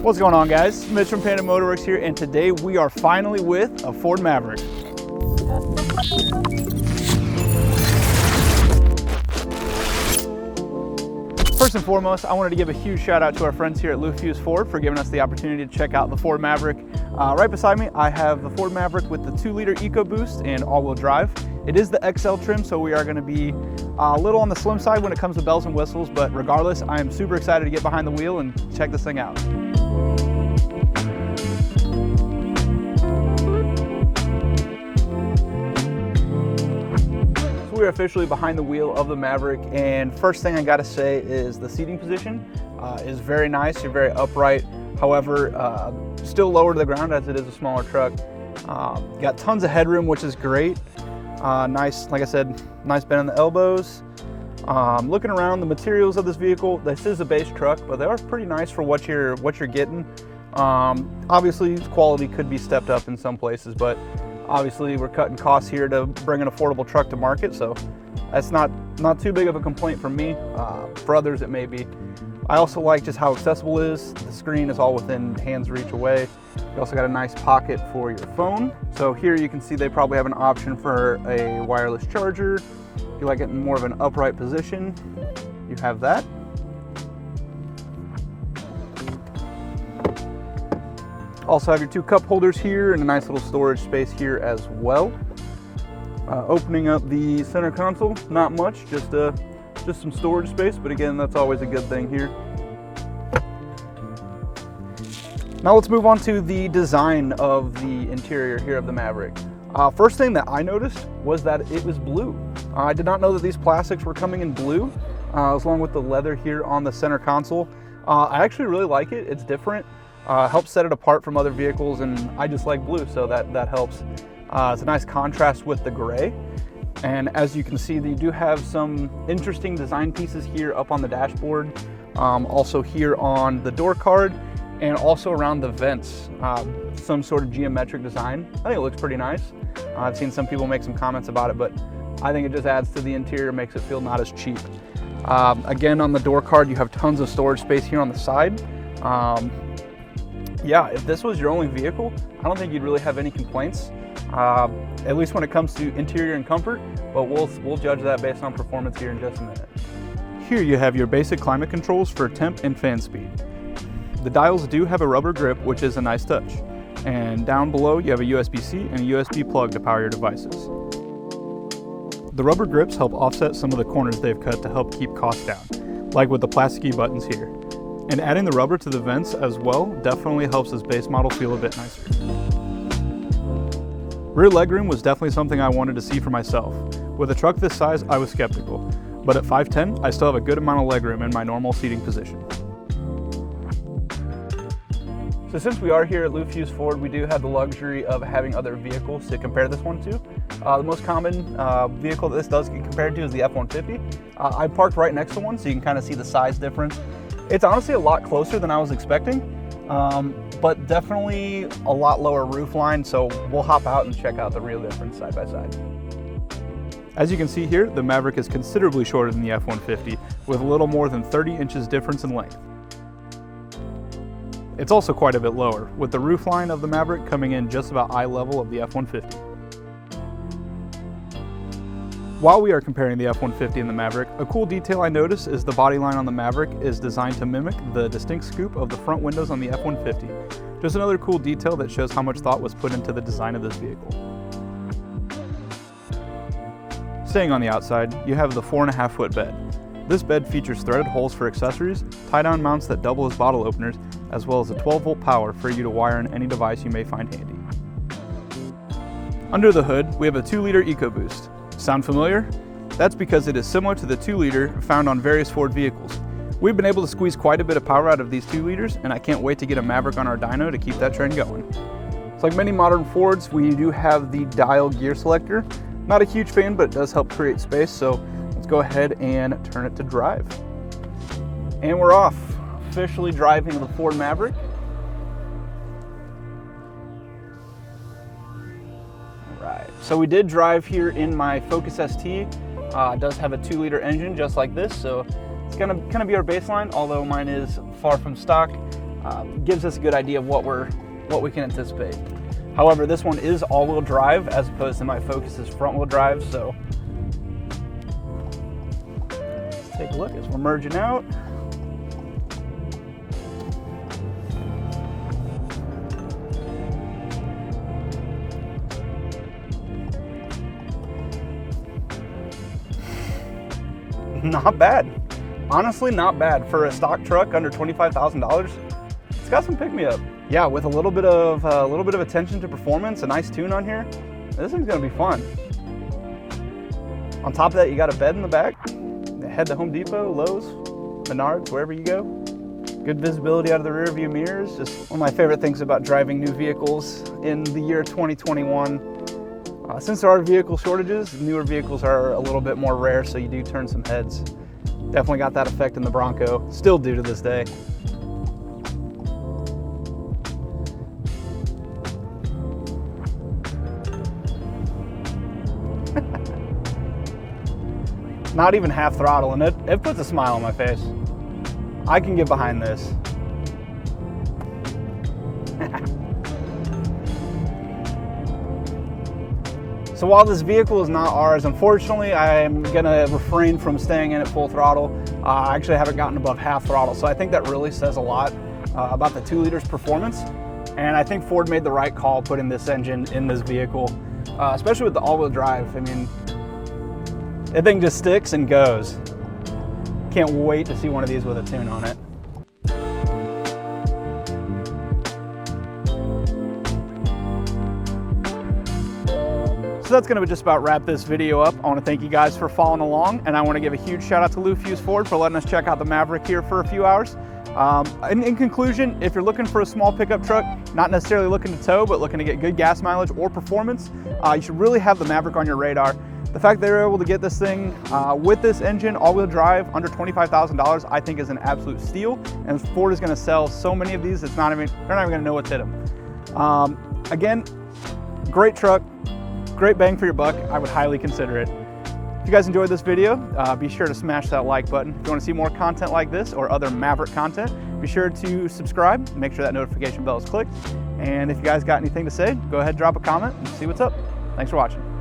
What's going on, guys? Mitch from Panda Motorworks here, and today we are finally with a Ford Maverick. First and foremost, I wanted to give a huge shout out to our friends here at no-frills Ford for giving us the opportunity to check out the Ford Maverick. Right beside me, I have the Ford Maverick with the 2-liter EcoBoost and all-wheel drive. It is the XL trim, so we are going to be a little on the slim side when it comes to bells and whistles, but regardless, I am super excited to get behind the wheel and check this thing out. We're officially behind the wheel of the Maverick, and first thing I gotta say is the seating position is very nice. You're very upright, however still lower to the ground as it is a smaller truck. Got tons of headroom, which is great. Nice, like I said, nice bend in the elbows. Looking around the materials of this vehicle, this is a base truck, but they are pretty nice for what you're getting. Obviously quality could be stepped up in some places, but obviously we're cutting costs here to bring an affordable truck to market, so that's not too big of a complaint from me. For others it may be. I also like just how accessible it is. The screen is all within hand's reach away. You also got a nice pocket for your phone. So here you can see they probably have an option for a wireless charger. If you like it in more of an upright position, you have that. Also have your 2 cup holders here and a nice little storage space here as well. Opening up the center console, not much, just some storage space, but again, that's always a good thing here. Now let's move on to the design of the interior here of the Maverick. First thing that I noticed was that it was blue. I did not know that these plastics were coming in blue, along with the leather here on the center console. I actually really like it. It's different. Helps set it apart from other vehicles, and I just like blue, so that helps. It's a nice contrast with the gray. And as you can see, you do have some interesting design pieces here up on the dashboard, also here on the door card, and also around the vents. Some sort of geometric design. I think it looks pretty nice. I've seen some people make some comments about it, but I think it just adds to the interior, makes it feel not as cheap. Again, on the door card, you have tons of storage space here on the side. Yeah, if this was your only vehicle, I don't think you'd really have any complaints, at least when it comes to interior and comfort, but we'll judge that based on performance here in just a minute. Here you have your basic climate controls for temp and fan speed. The dials do have a rubber grip, which is a nice touch. And down below you have a USB-C and a USB plug to power your devices. The rubber grips help offset some of the corners they've cut to help keep costs down, like with the plasticky buttons here. And adding the rubber to the vents as well definitely helps this base model feel a bit nicer. Rear legroom was definitely something I wanted to see for myself. With a truck this size, I was skeptical, but at 5'10", I still have a good amount of legroom in my normal seating position. So since we are here at no-frills Ford, we do have the luxury of having other vehicles to compare this one to. The most common vehicle that this does get compared to is the F-150. I parked right next to one, so you can kind of see the size difference. It's honestly a lot closer than I was expecting, but definitely a lot lower roof line, so we'll hop out and check out the real difference side by side. As you can see here, the Maverick is considerably shorter than the F-150, with a little more than 30 inches difference in length. It's also quite a bit lower, with the roof line of the Maverick coming in just about eye level of the F-150. While we are comparing the F-150 and the Maverick, a cool detail I noticed is the body line on the Maverick is designed to mimic the distinct scoop of the front windows on the F-150. Just another cool detail that shows how much thought was put into the design of this vehicle. Staying on the outside, you have the 4.5-foot bed. This bed features threaded holes for accessories, tie-down mounts that double as bottle openers, as well as a 12-volt power for you to wire in any device you may find handy. Under the hood, we have a 2-liter EcoBoost. Sound familiar? That's because it is similar to the 2-liter found on various Ford vehicles. We've been able to squeeze quite a bit of power out of these 2 liters, and I can't wait to get a Maverick on our dyno to keep that trend going. So like many modern Fords, we do have the dial gear selector. Not a huge fan, but it does help create space, so let's go ahead and turn it to drive. And we're off, officially driving the Ford Maverick. Right. So we did drive here in my Focus ST. It does have a 2-liter engine just like this, so it's gonna be our baseline, although mine is far from stock. gives us a good idea of what we can anticipate. However, this one is all-wheel drive as opposed to my Focus is front-wheel drive, so let's take a look as we're merging out. Not bad. Honestly, not bad. For a stock truck under $25,000, it's got some pick-me-up. Yeah, with a little bit of attention to performance, a nice tune on here, this thing's gonna be fun. On top of that, you got a bed in the back. Head to Home Depot, Lowe's, Menards, wherever you go. Good visibility out of the rear view mirrors. Just one of my favorite things about driving new vehicles in the year 2021. Since there are vehicle shortages, newer vehicles are a little bit more rare, so you do turn some heads. Definitely got that effect in the Bronco, still do to this day. Not even half throttle, and it puts a smile on my face. I can get behind this. So while this vehicle is not ours, unfortunately, I'm gonna refrain from staying in at full throttle. I actually haven't gotten above half throttle, so I think that really says a lot about the 2 liters performance. And I think Ford made the right call putting this engine in this vehicle, especially with the all-wheel drive. I mean, that thing just sticks and goes. Can't wait to see one of these with a tune on it. So that's going to just about wrap this video up. I want to thank you guys for following along, and I want to give a huge shout out to Lou Fuse Ford for letting us check out the Maverick here for a few hours. In conclusion, if you're looking for a small pickup truck, not necessarily looking to tow, but looking to get good gas mileage or performance, you should really have the Maverick on your radar. The fact they were able to get this thing with this engine, all-wheel drive, under $25,000, I think is an absolute steal. And Ford is going to sell so many of these, they're not even going to know what's hit them. Again, great truck. Great bang for your buck. I would highly consider it. If you guys enjoyed this video, be sure to smash that like button. If you want to see more content like this or other Maverick content, be sure to subscribe. Make sure that notification bell is clicked. And if you guys got anything to say, go ahead, drop a comment and see what's up. Thanks for watching.